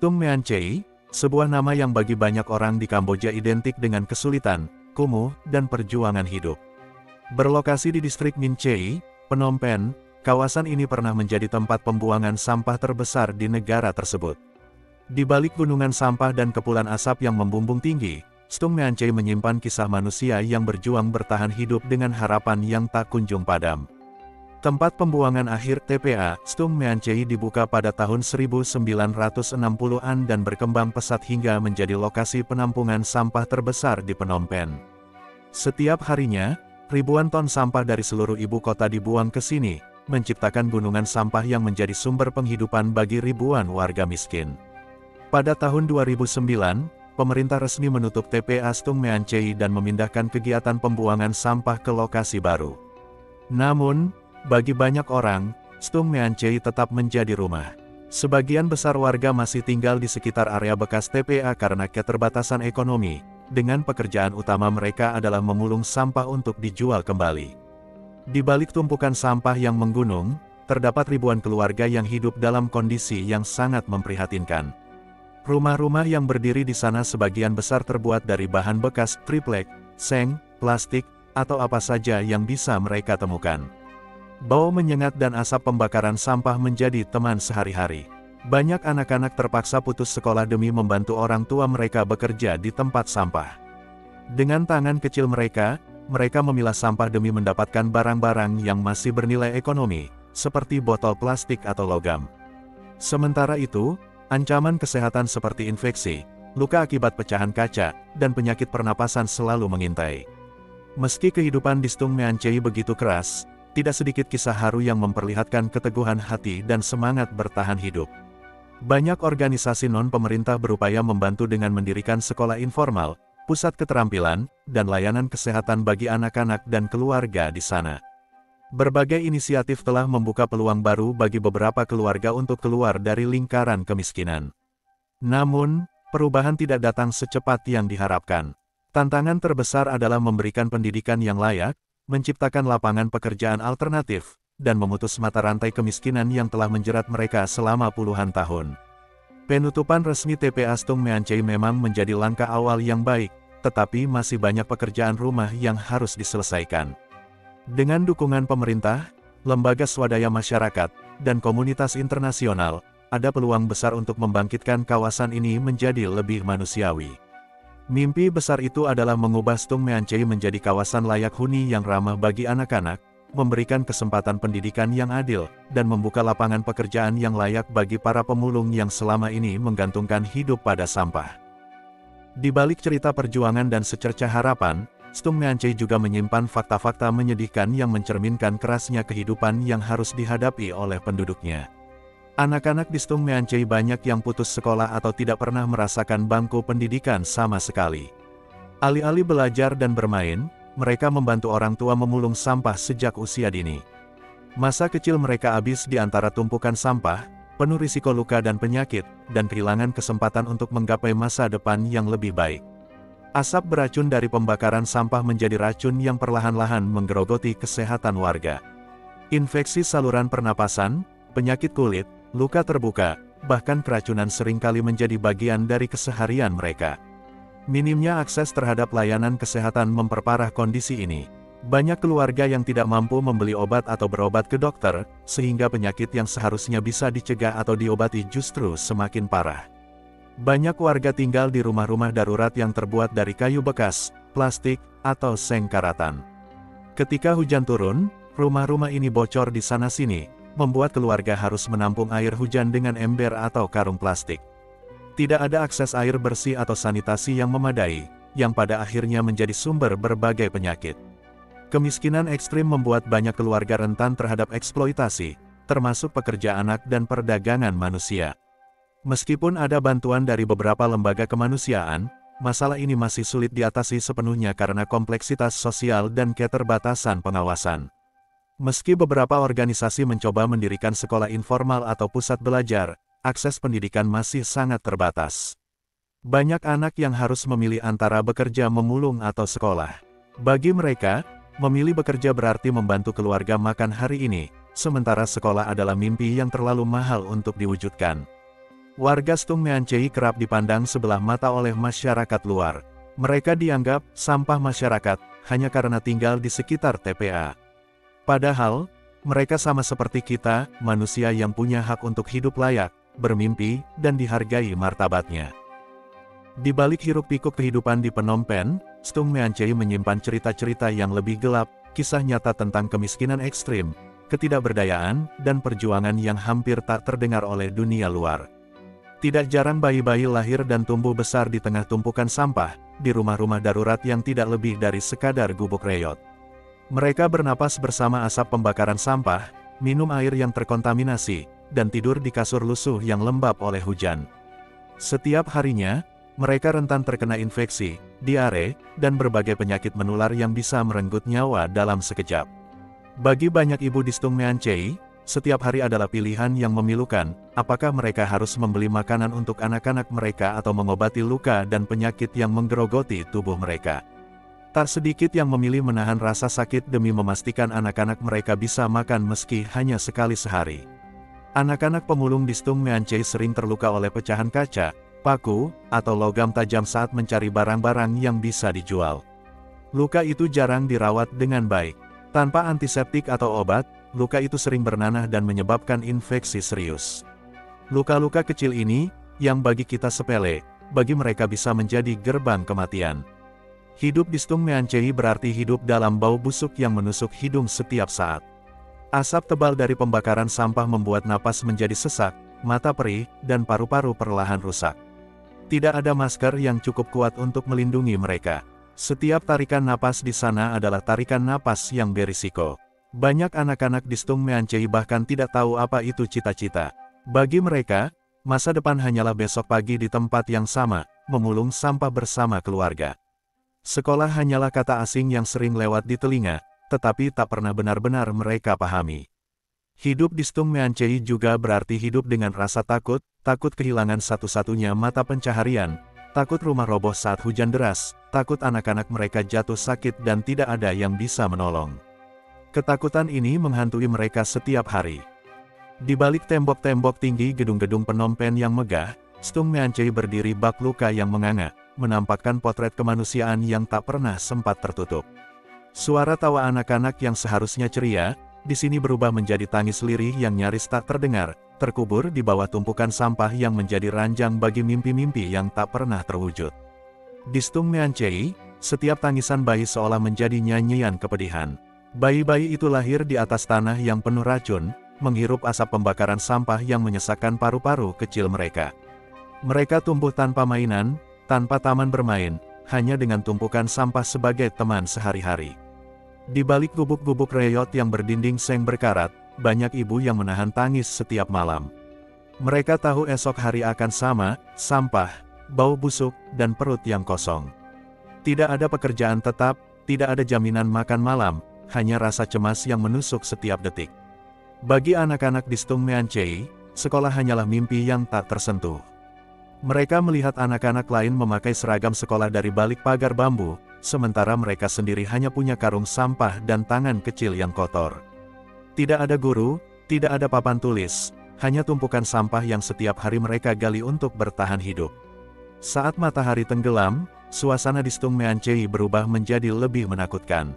Stung Mean Chey, sebuah nama yang bagi banyak orang di Kamboja identik dengan kesulitan, kumuh, dan perjuangan hidup. Berlokasi di distrik Min Chey, Phnom Penh, kawasan ini pernah menjadi tempat pembuangan sampah terbesar di negara tersebut. Di balik gunungan sampah dan kepulan asap yang membumbung tinggi, Stung Mean Chey menyimpan kisah manusia yang berjuang bertahan hidup dengan harapan yang tak kunjung padam. Tempat pembuangan akhir TPA, Stung Mean Chey dibuka pada tahun 1960-an dan berkembang pesat hingga menjadi lokasi penampungan sampah terbesar di Phnom Penh. Setiap harinya, ribuan ton sampah dari seluruh ibu kota dibuang ke sini, menciptakan gunungan sampah yang menjadi sumber penghidupan bagi ribuan warga miskin. Pada tahun 2009, pemerintah resmi menutup TPA Stung Mean Chey dan memindahkan kegiatan pembuangan sampah ke lokasi baru. Namun, bagi banyak orang, Stung Mean Chey tetap menjadi rumah. Sebagian besar warga masih tinggal di sekitar area bekas TPA karena keterbatasan ekonomi, dengan pekerjaan utama mereka adalah memulung sampah untuk dijual kembali. Di balik tumpukan sampah yang menggunung, terdapat ribuan keluarga yang hidup dalam kondisi yang sangat memprihatinkan. Rumah-rumah yang berdiri di sana sebagian besar terbuat dari bahan bekas, triplek, seng, plastik, atau apa saja yang bisa mereka temukan. Bau menyengat dan asap pembakaran sampah menjadi teman sehari-hari. Banyak anak-anak terpaksa putus sekolah demi membantu orang tua mereka bekerja di tempat sampah. Dengan tangan kecil mereka memilah sampah demi mendapatkan barang-barang yang masih bernilai ekonomi, seperti botol plastik atau logam. Sementara itu, ancaman kesehatan seperti infeksi, luka akibat pecahan kaca, dan penyakit pernapasan selalu mengintai. Meski kehidupan di Stung Mean Chey begitu keras, tidak sedikit kisah haru yang memperlihatkan keteguhan hati dan semangat bertahan hidup. Banyak organisasi non-pemerintah berupaya membantu dengan mendirikan sekolah informal, pusat keterampilan, dan layanan kesehatan bagi anak-anak dan keluarga di sana. Berbagai inisiatif telah membuka peluang baru bagi beberapa keluarga untuk keluar dari lingkaran kemiskinan. Namun, perubahan tidak datang secepat yang diharapkan. Tantangan terbesar adalah memberikan pendidikan yang layak, menciptakan lapangan pekerjaan alternatif, dan memutus mata rantai kemiskinan yang telah menjerat mereka selama puluhan tahun. Penutupan resmi TPA Stung Mean Chey memang menjadi langkah awal yang baik, tetapi masih banyak pekerjaan rumah yang harus diselesaikan. Dengan dukungan pemerintah, lembaga swadaya masyarakat, dan komunitas internasional, ada peluang besar untuk membangkitkan kawasan ini menjadi lebih manusiawi. Mimpi besar itu adalah mengubah Stung Mean Chey menjadi kawasan layak huni yang ramah bagi anak-anak, memberikan kesempatan pendidikan yang adil, dan membuka lapangan pekerjaan yang layak bagi para pemulung yang selama ini menggantungkan hidup pada sampah. Di balik cerita perjuangan dan secercah harapan, Stung Mean Chey juga menyimpan fakta-fakta menyedihkan yang mencerminkan kerasnya kehidupan yang harus dihadapi oleh penduduknya. Anak-anak di Stung Mean Chey banyak yang putus sekolah atau tidak pernah merasakan bangku pendidikan sama sekali. Alih-alih belajar dan bermain, mereka membantu orang tua memulung sampah sejak usia dini. Masa kecil mereka habis di antara tumpukan sampah, penuh risiko luka dan penyakit, dan kehilangan kesempatan untuk menggapai masa depan yang lebih baik. Asap beracun dari pembakaran sampah menjadi racun yang perlahan-lahan menggerogoti kesehatan warga. Infeksi saluran pernapasan, penyakit kulit, luka terbuka, bahkan keracunan seringkali menjadi bagian dari keseharian mereka. Minimnya akses terhadap layanan kesehatan memperparah kondisi ini. Banyak keluarga yang tidak mampu membeli obat atau berobat ke dokter, sehingga penyakit yang seharusnya bisa dicegah atau diobati justru semakin parah. Banyak warga tinggal di rumah-rumah darurat yang terbuat dari kayu bekas, plastik, atau seng karatan. Ketika hujan turun, rumah-rumah ini bocor di sana-sini, membuat keluarga harus menampung air hujan dengan ember atau karung plastik. Tidak ada akses air bersih atau sanitasi yang memadai, yang pada akhirnya menjadi sumber berbagai penyakit. Kemiskinan ekstrim membuat banyak keluarga rentan terhadap eksploitasi, termasuk pekerja anak dan perdagangan manusia. Meskipun ada bantuan dari beberapa lembaga kemanusiaan, masalah ini masih sulit diatasi sepenuhnya karena kompleksitas sosial dan keterbatasan pengawasan. Meski beberapa organisasi mencoba mendirikan sekolah informal atau pusat belajar, akses pendidikan masih sangat terbatas. Banyak anak yang harus memilih antara bekerja memulung atau sekolah. Bagi mereka, memilih bekerja berarti membantu keluarga makan hari ini, sementara sekolah adalah mimpi yang terlalu mahal untuk diwujudkan. Warga Stung Meanchey kerap dipandang sebelah mata oleh masyarakat luar. Mereka dianggap sampah masyarakat hanya karena tinggal di sekitar TPA. Padahal, mereka sama seperti kita, manusia yang punya hak untuk hidup layak, bermimpi, dan dihargai martabatnya. Di balik hiruk-pikuk kehidupan di Phnom Penh, Stung Meanchey menyimpan cerita-cerita yang lebih gelap, kisah nyata tentang kemiskinan ekstrim, ketidakberdayaan, dan perjuangan yang hampir tak terdengar oleh dunia luar. Tidak jarang bayi-bayi lahir dan tumbuh besar di tengah tumpukan sampah, di rumah-rumah darurat yang tidak lebih dari sekadar gubuk reyot. Mereka bernapas bersama asap pembakaran sampah, minum air yang terkontaminasi, dan tidur di kasur lusuh yang lembab oleh hujan. Setiap harinya, mereka rentan terkena infeksi, diare, dan berbagai penyakit menular yang bisa merenggut nyawa dalam sekejap. Bagi banyak ibu di Stung Meanchey, setiap hari adalah pilihan yang memilukan, apakah mereka harus membeli makanan untuk anak-anak mereka atau mengobati luka dan penyakit yang menggerogoti tubuh mereka. Tak sedikit yang memilih menahan rasa sakit demi memastikan anak-anak mereka bisa makan meski hanya sekali sehari. Anak-anak pemulung di Stung Meanchey sering terluka oleh pecahan kaca, paku, atau logam tajam saat mencari barang-barang yang bisa dijual. Luka itu jarang dirawat dengan baik. Tanpa antiseptik atau obat, luka itu sering bernanah dan menyebabkan infeksi serius. Luka-luka kecil ini, yang bagi kita sepele, bagi mereka bisa menjadi gerbang kematian. Hidup di Stung Meanchey berarti hidup dalam bau busuk yang menusuk hidung setiap saat. Asap tebal dari pembakaran sampah membuat napas menjadi sesak, mata perih, dan paru-paru perlahan rusak. Tidak ada masker yang cukup kuat untuk melindungi mereka. Setiap tarikan napas di sana adalah tarikan napas yang berisiko. Banyak anak-anak di Stung Meanchey bahkan tidak tahu apa itu cita-cita. Bagi mereka, masa depan hanyalah besok pagi di tempat yang sama, memulung sampah bersama keluarga. Sekolah hanyalah kata asing yang sering lewat di telinga, tetapi tak pernah benar-benar mereka pahami. Hidup di Stung Meanchey juga berarti hidup dengan rasa takut, takut kehilangan satu-satunya mata pencaharian, takut rumah roboh saat hujan deras, takut anak-anak mereka jatuh sakit dan tidak ada yang bisa menolong. Ketakutan ini menghantui mereka setiap hari. Di balik tembok-tembok tinggi gedung-gedung Phnom Penh yang megah, Stung Meanchey berdiri bak luka yang menganga, menampakkan potret kemanusiaan yang tak pernah sempat tertutup. Suara tawa anak-anak yang seharusnya ceria, di sini berubah menjadi tangis lirih yang nyaris tak terdengar, terkubur di bawah tumpukan sampah yang menjadi ranjang bagi mimpi-mimpi yang tak pernah terwujud. Di Stung Meanchey, setiap tangisan bayi seolah menjadi nyanyian kepedihan. Bayi-bayi itu lahir di atas tanah yang penuh racun, menghirup asap pembakaran sampah yang menyesakkan paru-paru kecil mereka. Mereka tumbuh tanpa mainan, tanpa taman bermain, hanya dengan tumpukan sampah sebagai teman sehari-hari. Di balik gubuk-gubuk reyot yang berdinding seng berkarat, banyak ibu yang menahan tangis setiap malam. Mereka tahu esok hari akan sama, sampah, bau busuk, dan perut yang kosong. Tidak ada pekerjaan tetap, tidak ada jaminan makan malam, hanya rasa cemas yang menusuk setiap detik. Bagi anak-anak di Stung Meanchey, sekolah hanyalah mimpi yang tak tersentuh. Mereka melihat anak-anak lain memakai seragam sekolah dari balik pagar bambu, sementara mereka sendiri hanya punya karung sampah dan tangan kecil yang kotor. Tidak ada guru, tidak ada papan tulis, hanya tumpukan sampah yang setiap hari mereka gali untuk bertahan hidup. Saat matahari tenggelam, suasana di Stung Meanchey berubah menjadi lebih menakutkan.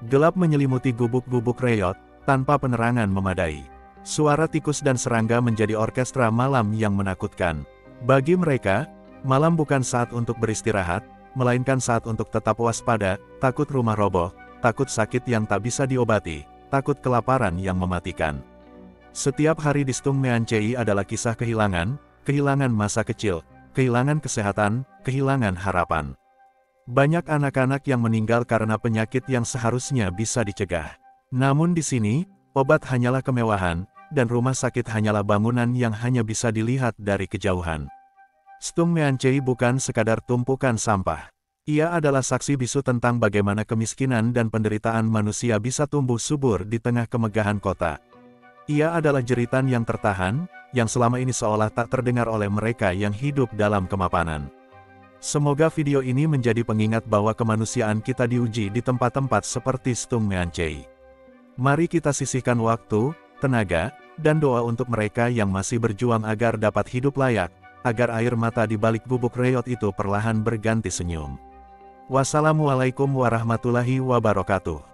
Gelap menyelimuti gubuk-gubuk reyot, tanpa penerangan memadai. Suara tikus dan serangga menjadi orkestra malam yang menakutkan. Bagi mereka, malam bukan saat untuk beristirahat, melainkan saat untuk tetap waspada, takut rumah roboh, takut sakit yang tak bisa diobati, takut kelaparan yang mematikan. Setiap hari di Stung Meanchey adalah kisah kehilangan, kehilangan masa kecil, kehilangan kesehatan, kehilangan harapan. Banyak anak-anak yang meninggal karena penyakit yang seharusnya bisa dicegah. Namun di sini, obat hanyalah kemewahan, dan rumah sakit hanyalah bangunan yang hanya bisa dilihat dari kejauhan. Stung Meanchey bukan sekadar tumpukan sampah. Ia adalah saksi bisu tentang bagaimana kemiskinan dan penderitaan manusia bisa tumbuh subur di tengah kemegahan kota. Ia adalah jeritan yang tertahan, yang selama ini seolah tak terdengar oleh mereka yang hidup dalam kemapanan. Semoga video ini menjadi pengingat bahwa kemanusiaan kita diuji di tempat-tempat seperti Stung Meanchey. Mari kita sisihkan waktu, tenaga, dan doa untuk mereka yang masih berjuang agar dapat hidup layak, agar air mata di balik bubuk reot itu perlahan berganti senyum. Wassalamualaikum warahmatullahi wabarakatuh.